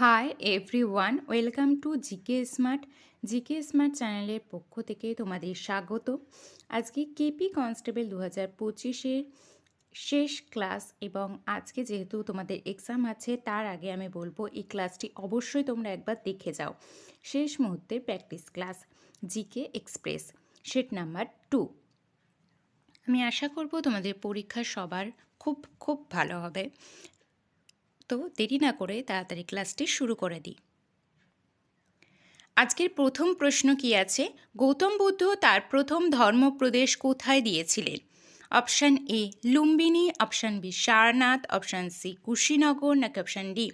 Hi everyone, welcome to GK smart. GK smart চ্যানেলের পক্ষ থেকে তোমাদের স্বাগত। আজকে কেপি কনস্টেবল 2025-এর শেষ ক্লাস এবং আজকে যেহেতু তোমাদের এক্সাম আছে তার আগে আমি বলবো এই ক্লাসটি অবশ্যই তোমরা একবার দেখে যাও। শেষ মুহূর্তের practice class GK express sheet number 2। আমি আশা করব তোমাদের পরীক্ষা সবার খুব খুব ভালো হবে। তো দেরি না করে তাড়াতাড়ি ক্লাসটি শুরু করে দিই। আজকের প্রথম প্রশ্ন কি আছে? গৌতম বুদ্ধ তার প্রথম ধর্মপ্রদেশ কোথায় দিয়েছিলেন? Option A Lumbini, option B Sarnath, option C Kushinagar, নাকি অপশান ডি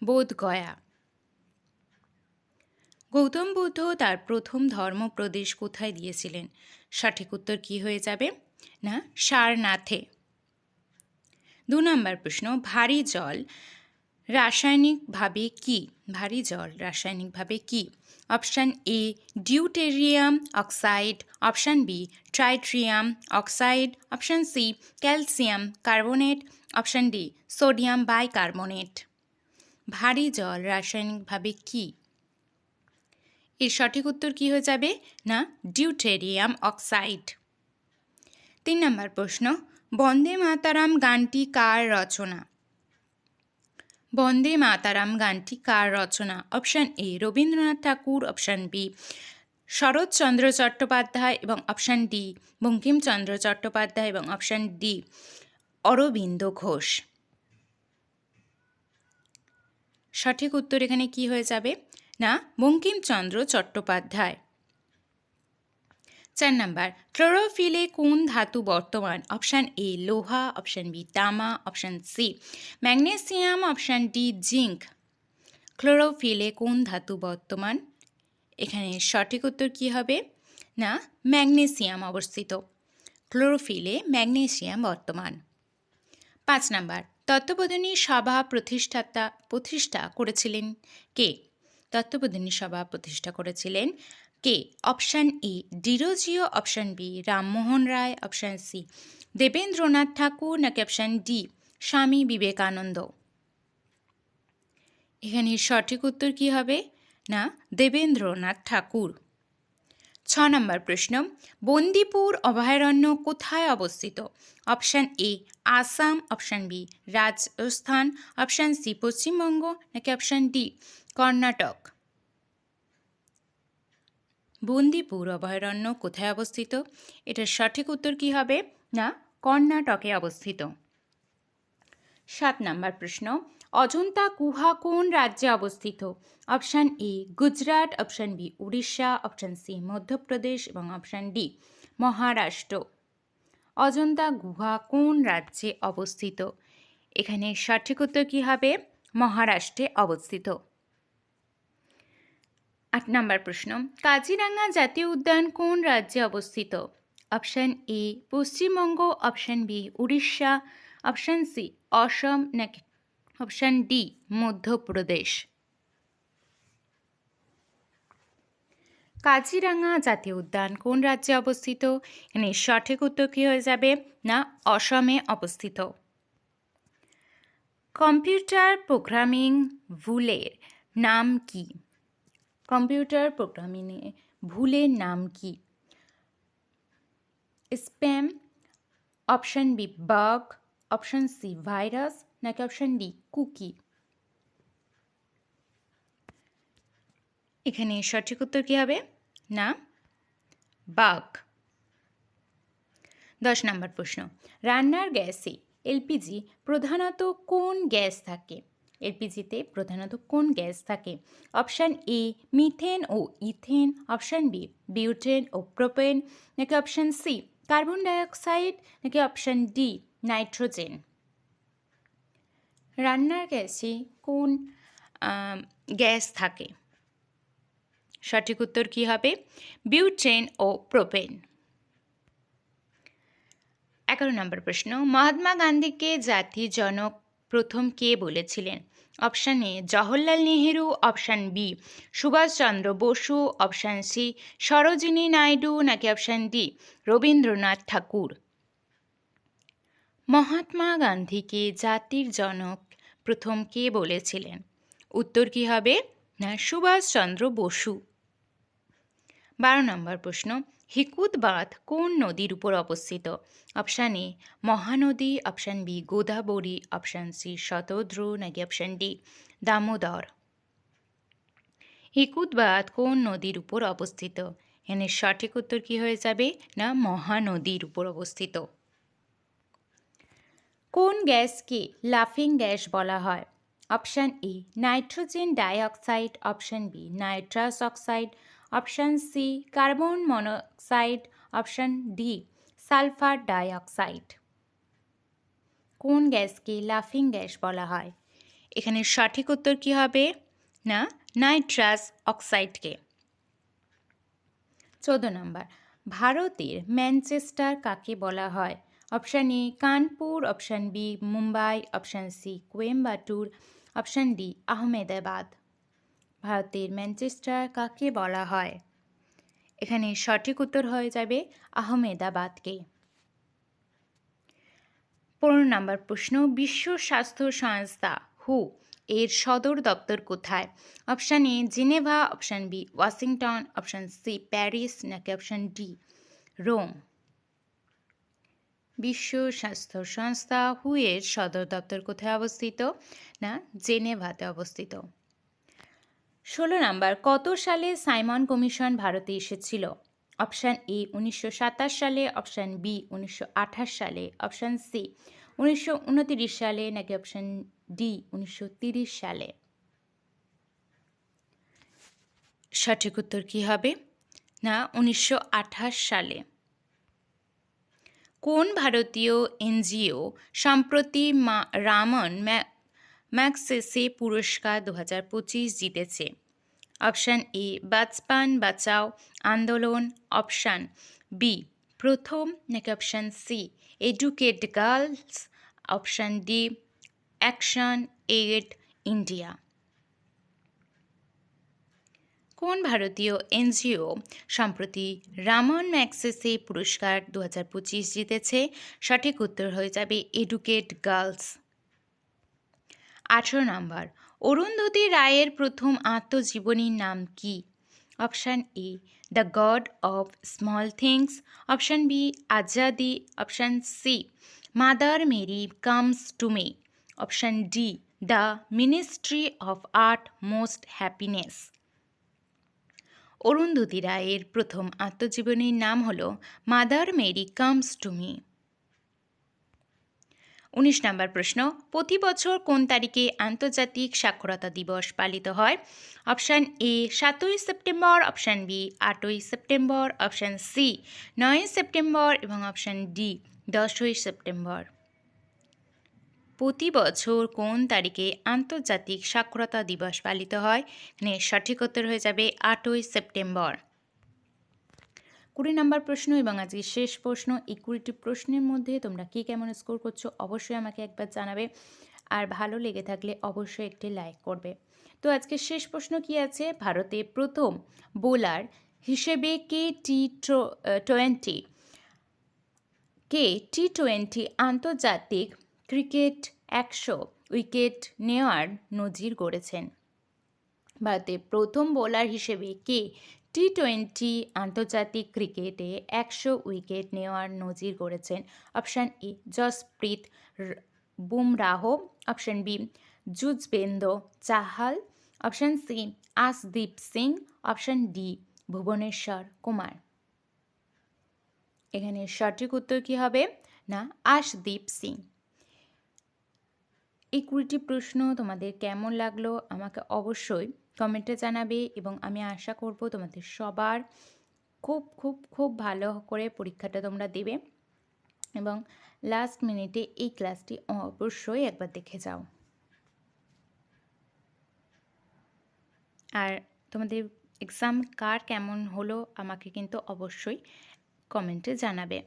বোধগয়া। গৌতম বুদ্ধ তার প্রথম ধর্মপ্রদেশ কোথায় দিয়েছিলেন? সঠিক উত্তর কি হয়ে যাবে? না, সারনাথে। 2 নম্বর প্রশ্ন, ভারী জল রাসায়নিকভাবে কি? ভারী জল রাসায়নিকভাবে কি? Option A deuterium oxide, option B tritium oxide, option C calcium carbonate, option D sodium bicarbonate. ভারী জল রাসায়নিকভাবে কি? এর সঠিক উত্তর কি হয়ে যাবে? না, ডিউটেরিয়াম অক্সাইড। 3 নম্বর প্রশ্ন, বন্দে মাতারাম গানটি কার রচনা? বন্দে মাতারাম গানটি কার রচনা? Option A Rabindranath Thakur, option B Saratchandra Chattopadhyay এবং অপশান ডি বঙ্কিমচন্দ্র চট্টোপাধ্যায় এবং অপশান ডি অরবিন্দ ঘোষ। সঠিক উত্তর এখানে কি হয়ে যাবে? না, বঙ্কিমচন্দ্র চট্টোপাধ্যায়। 4 নম্বর, ক্লোরোফিলে কোন ধাতু বর্তমান? অপশান এ লোহা, অপশান বি তামা, option C magnesium, option D zinc. ক্লোরোফিলে কোন ধাতু বর্তমান? এখানে সঠিক উত্তর কি হবে? না, ম্যাগনেসিয়াম অবস্থিত। ক্লোরোফিলে ম্যাগনেসিয়াম বর্তমান। 5 নম্বর, তত্ত্ববোধিনী সভা প্রতিষ্ঠা করেছিলেন কে? তত্ত্ববোধিনী সভা প্রতিষ্ঠা করেছিলেন কে? Option A Derozio, option B Rammohan Roy, option C Debendranath Thakur, নাকি অপশান ডি স্বামী বিবেকানন্দ। এখানে সঠিক উত্তর কি হবে? না, দেবেন্দ্রনাথ ঠাকুর। 6 নম্বর প্রশ্ন, বন্দিপুর অভয়ারণ্য কোথায় অবস্থিত? Option A Assam, option B Rajasthan, option C Paschimbanga, নাকি অপশান ডি কর্ণাটক। বন্দিপুর অভয়ারণ্য কোথায় অবস্থিত? এটার সঠিক উত্তর কি হবে? না, কর্ণাটকে অবস্থিত। 7 নম্বর প্রশ্ন, অজন্তা গুহা কোন রাজ্যে অবস্থিত? Option A Gujarat, option B Orissa, option C Madhya Pradesh এবং অপশান ডি মহারাষ্ট্র। অজন্তা গুহা কোন রাজ্যে অবস্থিত? এখানে সঠিক উত্তর কী হবে? মহারাষ্ট্রে অবস্থিত। 8 নম্বর প্রশ্ন, কাজিরাঙ্গা জাতীয় উদ্যান কোন রাজ্যে অবস্থিত? Option A Paschimbanga, option B Orissa, option C Assam, নাকি অপশান ডি মধ্যপ্রদেশ। কাজিরাঙ্গা জাতীয় উদ্যান কোন রাজ্যে অবস্থিত? এখানে সঠিক উত্তর কী হয়ে যাবে? না, অসমে অবস্থিত। কম্পিউটার প্রোগ্রামিং ভুলের নাম কি? কম্পিউটার প্রোগ্রামিংয়ে ভুলের নাম কি? Spam, option B bug, option C virus, নাকি অপশান ডি কুকি। এখানে সঠিক উত্তর কী হবে? না, বাগ। 10 নম্বর প্রশ্ন, রান্নার গ্যাসে এলপিজি প্রধানত কোন গ্যাস থাকে? এলপিজিতে প্রধানত কোন গ্যাস থাকে? অপশান এ মিথেন ও ইথেন, অপশান বি বিউটেন ও প্রোপেন, নাকি অপশান সি কার্বন ডাইঅক্সাইড, নাকি অপশান ডি নাইট্রোজেন। রান্নার গ্যাসে কোন গ্যাস থাকে? সঠিক উত্তর কী হবে? বিউটেন ও প্রোপেন। 11 নম্বর প্রশ্ন, মহাত্মা গান্ধীকে জাতির জনক প্রথম কে বলেছিলেন? Option A Jawaharlal Nehru, option B Subhash Chandra Bose, option C Sarojini Naidu, নাকি অপশান ডি রবীন্দ্রনাথ ঠাকুর। মহাত্মা গান্ধীকে জাতির জনক প্রথম কে বলেছিলেন? উত্তর কী হবে? না সুভাষচন্দ্র বসু। 12 নম্বর প্রশ্ন, হিকুত বাঁধ কোন নদীর উপর অবস্থিত? Option A Mahanadi, option B Godavari, option C Shatadru, নাকি অপশান ডি দামোদর। হিকুত বাঁধ কোন নদীর উপর অবস্থিত? এখানে সঠিক উত্তর কী হয়ে যাবে? না মহানদীর উপর অবস্থিত। কোন গ্যাসকে লাফিং গ্যাস বলা হয়? Option A nitrogen dioxide, option B nitrous oxide, option C carbon monoxide, option D sulphur dioxide. কোন গ্যাসকে লাফিং গ্যাস বলা হয়? এখানে সঠিক উত্তর কী হবে? না নাইট্রাস অক্সাইডকে। 14 নম্বর, ভারতের ম্যানচেস্টার কাকে বলা হয়? Option A Kanpur, option B Mumbai, option C Coimbatore, option D Ahmedabad. ভারতের ম্যানচেস্টার কাকে বলা হয়? এখানে সঠিক উত্তর হয়ে যাবে আহমেদাবাদকে। 15 নম্বর প্রশ্ন, বিশ্ব স্বাস্থ্য সংস্থা হু এর সদর দপ্তর কোথায়? Option A Geneva, option B Washington, option C Paris, নাকি অপশান ডি রোম। বিশ্ব স্বাস্থ্য সংস্থা হু এর সদর দপ্তর কোথায় অবস্থিত? না জেনেভাতে অবস্থিত। 16 নম্বর, কত সালে সাইমন কমিশন ভারতে এসেছিল? অপশান এ 1927 সালে, অপশান বি 1928 সালে, অপশান সি 1929 সালে, নাকি অপশান ডি 1930 সালে। সঠিক উত্তর কী হবে? না 1928 সালে। কোন ভারতীয় এনজিও সম্প্রতি রামন ম্যাগসেসে পুরস্কার 2025 জিতেছে? অপশান এ বাচপান বাঁচাও আন্দোলন, অপশান বি প্রথম, নাকি option C educate girls, option D action aid India. কোন ভারতীয় এনজিও সম্প্রতি রামন ম্যাগসেসে পুরস্কার 2025 জিতেছে? সঠিক উত্তর হয়ে যাবে এডুকেট গার্লস। 18 নম্বর, অরুন্ধতী রায়ের প্রথম আত্মজীবনীর নাম কি? Option A the God of small things, option B Azadi, option C mother Mary comes to me, option D the ministry of utmost happiness. Arundhati রায়ের প্রথম আত্মজীবনীর নাম হল mother Mary comes to me. 19 নম্বর প্রশ্ন, প্রতি বছর কোন তারিখে আন্তর্জাতিক সাক্ষরতা দিবস পালিত হয়? অপশান এ 7ই সেপ্টেম্বর, অপশান বি 8ই সেপ্টেম্বর, অপশান সি 9ই সেপ্টেম্বর এবং অপশান ডি 10ই সেপ্টেম্বর। প্রতি বছর কোন তারিখে আন্তর্জাতিক সাক্ষরতা দিবস পালিত হয়? এখানে সঠিক উত্তর হয়ে যাবে 8ই সেপ্টেম্বর। 20 নম্বর প্রশ্ন এবং আজকে শেষ প্রশ্ন, এই 20টি প্রশ্নের মধ্যে তোমরা কে কেমন স্কোর করছো অবশ্যই আমাকে একবার জানাবে, আর ভালো লেগে থাকলে অবশ্যই একটি লাইক করবে। তো আজকে শেষ প্রশ্ন কি আছে? ভারতে প্রথম বোলার হিসেবে টি-20 আন্তর্জাতিক ক্রিকেট 100 উইকেট নেওয়ার নজির গড়েছেন? ভারতের প্রথম বোলার হিসেবে কে টি-20 আন্তর্জাতিক ক্রিকেটে 100 উইকেট নেওয়ার নজির গড়েছেন? Option A Jasprit Bumrah, option B Yuzvendra Chahal, option C Arshdeep Singh, option D Bhuvneshwar Kumar. এখানে সঠিক উত্তর কী হবে? না আশদীপ সিং। এই 20টি প্রশ্ন তোমাদের কেমন লাগলো আমাকে অবশ্যই কমেন্টে জানাবে, এবং আমি আশা করব তোমাদের সবার খুব খুব খুব ভালো করে পরীক্ষাটা তোমরা দেবে, এবং লাস্ট মিনিটে এই ক্লাসটি অবশ্যই একবার দেখে যাও। আর তোমাদের এক্সাম কার কেমন হলো আমাকে কিন্তু অবশ্যই কমেন্টে জানাবে।